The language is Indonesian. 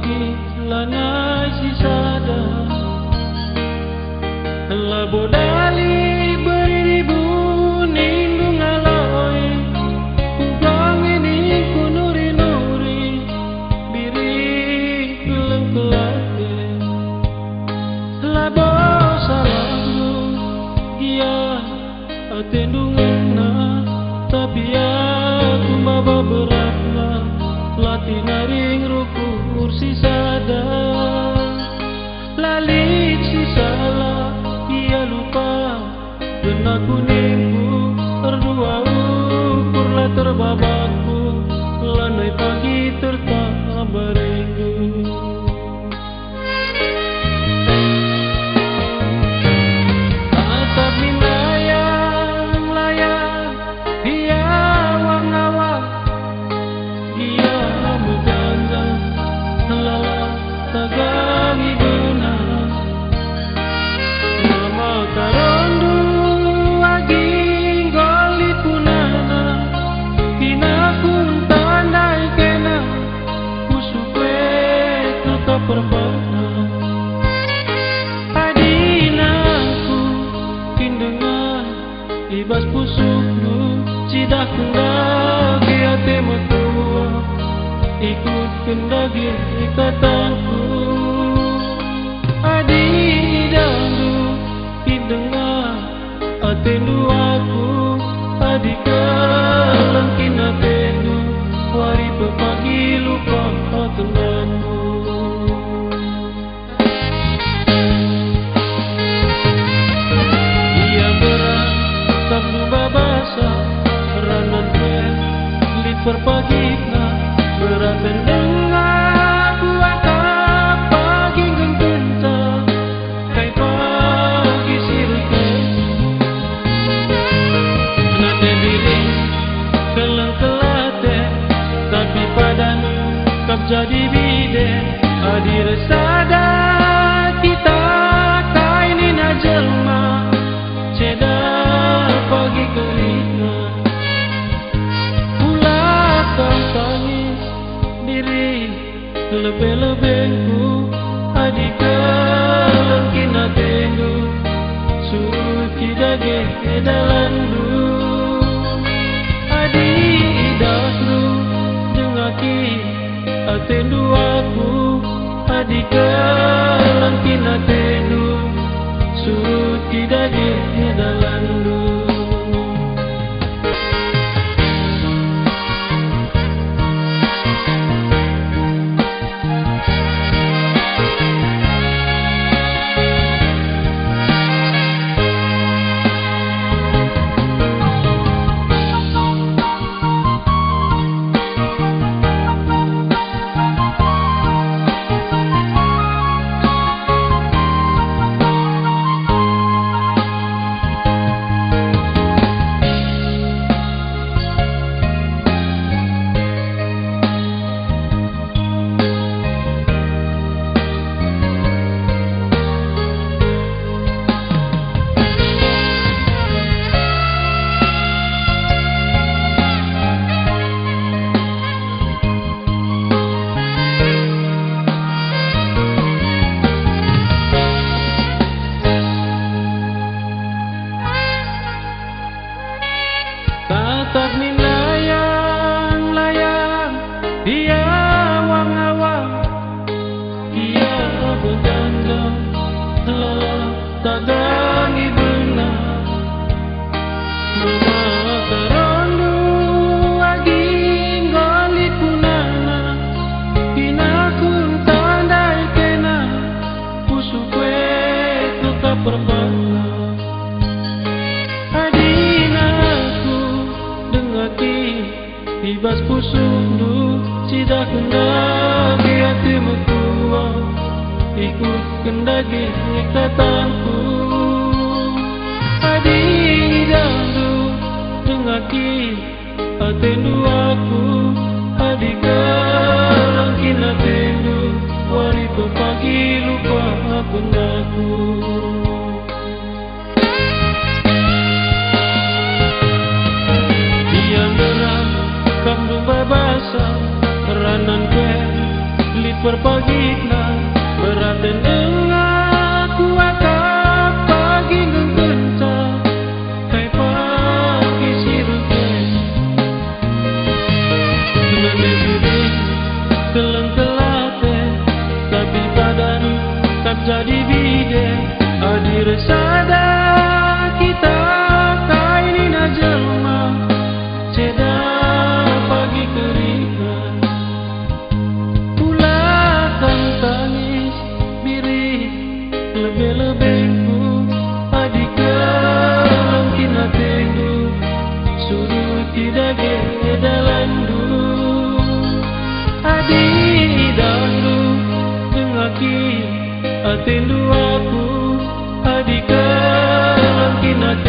pagi lanai si sada labodali beribu nindung aloi kubang ini kunuri nuri biri keleng kelate labo salamu iya atendungena tapi aku baba beratna latih naring ruku kursi sada lalit si salah ia lupa dan aku nimbu berdua ukurlah terbabakku lanai pagi tertambah rindu atap minayang layang dia wang-awang dia berjanda lala tagangi benar nama karondu aging golit punana kinakun tandai kena kusukwe tetap berbana adinaku kindengan ibas pusukmu cidak kendagi hati metua ikut kendagi ikatanku adidamu kidengar atendu aku adikalang kinatendu wari pepagi lupa tenganku ia berat kablu babasa ranan lit perpagina berat mendengar buat pagi gembenta kai pagi sirke nate diri keleng kelate tapi padan kap jadi bide adir sada kita kaini na jelma ceda pagi kelina pulakang tangis diri lebih-lebihku adikalang kinatendu surut kidage dalandu adidaklu dengaki atendu aku adikalang kinatendu surut kidage dalandu tatap minayang layang dia wang-awang dia berjanda telah tagangi benar nama karondu aging golit punana kinakun tandai kena kusukwe tetap berbana ibas pusukmu cidak kendagi hati metua ikut kendagi ikatanku adidamu dengaki atendu aku adikalang kinatendu wari pepagi lupa kendaku berpagina beraten aku akan pagi nggenca kai pagi siruke meneguri keleng kelate tapi padan tak jadi bide adir sada kita kaini na jelma ceda pagi keringan ulatan tangis birih lebih-lebihku adik kelengkin hatiku suruh tidak gedalandu adik dandu dengaki atendu aku adik kelengkin hatiku